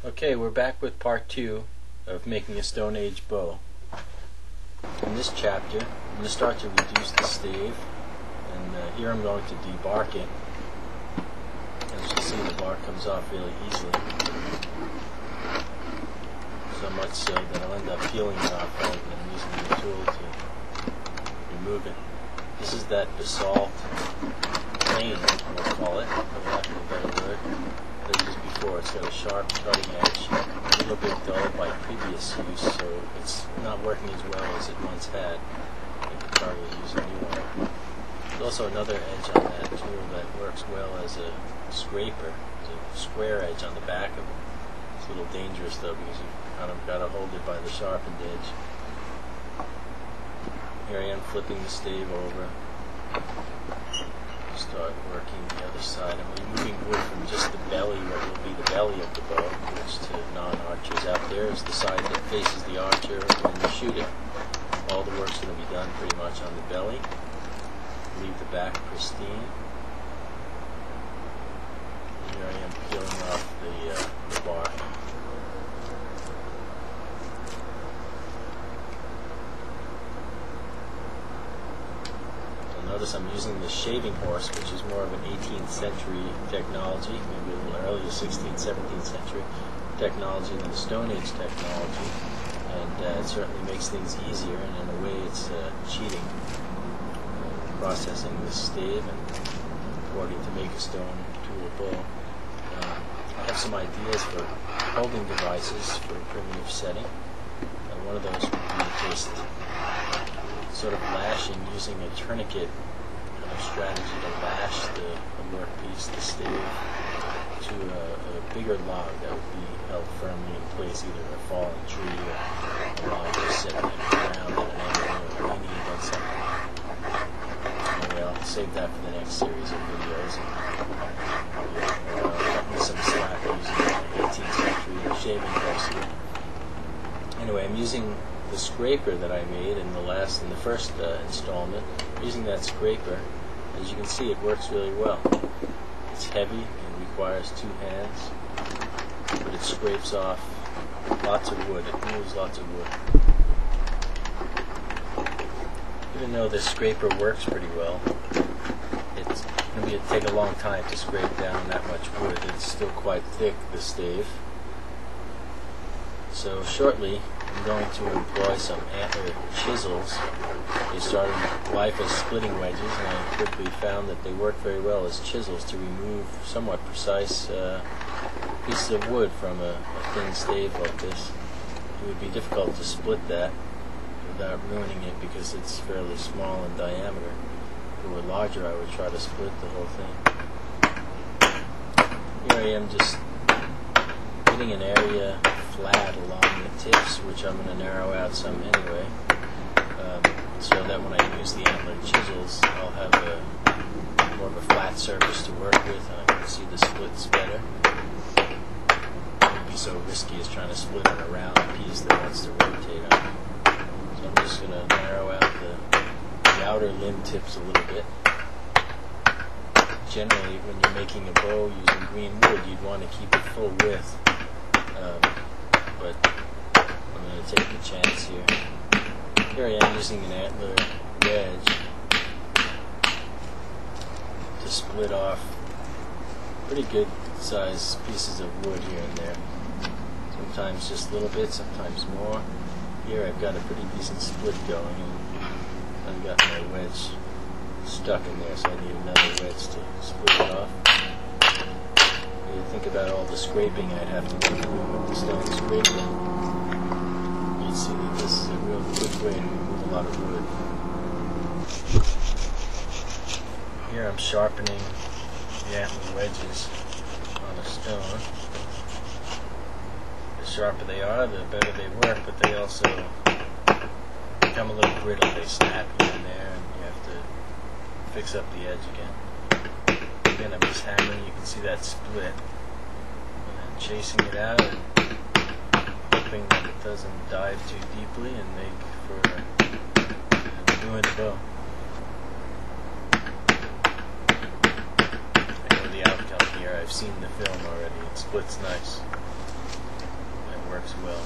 Okay, we're back with part 2 of making a Stone Age bow. In this chapter, I'm going to start to reduce the stave, and here I'm going to debark it. As you can see, the bark comes off really easily. So much so that I'll end up peeling it off rather than using the tool to remove it. This is that basalt plane, we'll call it, for lack of a better word, that I used before. It's got a sharp cutting edge, a little bit dull by previous use, so it's not working as well as it once had. I could probably use a new one. There's also another edge on that tool that works well as a scraper. There's a square edge on the back of it. It's a little dangerous though, because you've kind of got to hold it by the sharpened edge. Here I am flipping the stave over. Start working the other side. I'm removing wood from just the belly, what will be the belly of the bow, which to non-archers out there is the side that faces the archer when you shoot it. All the work's going to be done pretty much on the belly. Leave the back pristine. Here I am peeling off the bark. Notice I'm using the shaving horse, which is more of an 18th century technology, maybe a little earlier 16th, 17th century technology than the Stone Age technology, and it certainly makes things easier, and in a way it's cheating, processing this stave and importing to make a stone tool bow. I have some ideas for holding devices for a primitive setting. One of those would be just sort of lashing, using a tourniquet kind of strategy to lash the workpiece, the stave, to a bigger log that would be held firmly in place, either a fallen tree or a log just sitting on the ground at an angle or leaning against something. Anyway, I'll save that for the next series of videos. Cut me some slack using the 18th century shaving horse here. Anyway, I'm using the scraper that I made in the first installment. Using that scraper, as you can see, it works really well. It's heavy and requires two hands, but it scrapes off lots of wood. It moves lots of wood. Even though this scraper works pretty well, it's going to take a long time to scrape down that much wood. It's still quite thick, the stave. So shortly, I'm going to employ some antler chisels. They started life as splitting wedges, and I quickly found that they work very well as chisels to remove somewhat precise pieces of wood from a thin stave like this. It would be difficult to split that without ruining it because it's fairly small in diameter. If it were larger, I would try to split the whole thing. Here I am just getting an area flat along the tips, which I'm going to narrow out some anyway, so that when I use the antler chisels, I'll have more of a flat surface to work with, and I can see the splits better. It wouldn't be so risky as trying to split on a round piece that wants to rotate on. So I'm just going to narrow out the outer limb tips a little bit. Generally, when you're making a bow using green wood, you'd want to keep it full width. But I'm going to take a chance here. Here I am using an antler wedge to split off pretty good size pieces of wood here and there. Sometimes just little bits, sometimes more. Here I've got a pretty decent split going, and I've got my wedge stuck in there, so I need another wedge to split it off. You think about all the scraping I'd have to go through with the stone scraper, you'd see that this is a real quick way to remove a lot of wood. Here I'm sharpening the antler wedges on a stone. The sharper they are, the better they work, but they also become a little brittle. They snap here and there, and you have to fix up the edge again. Again, I'm just hammering. You can see that split, and then chasing it out and hoping that it doesn't dive too deeply and make for doing the bow. I know the outcome here. I've seen the film already. It splits nice. works well.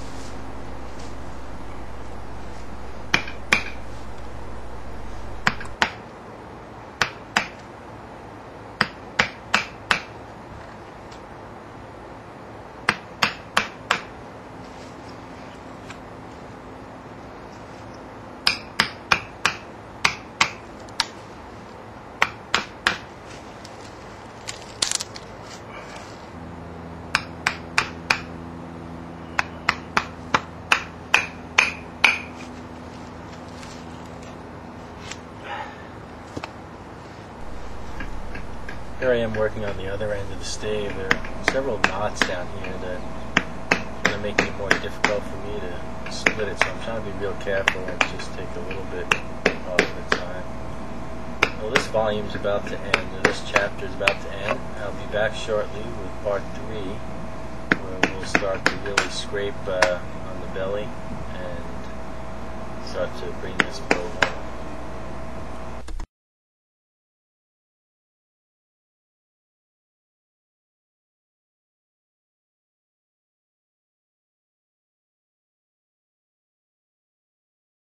Here I am working on the other end of the stave. There are several knots down here that are going to make it more difficult for me to split it, so I'm trying to be real careful and just take a little bit off at a time. Well, this volume's about to end, or this chapter is about to end. I'll be back shortly with part 3, where we'll start to really scrape on the belly and start to bring this bow home.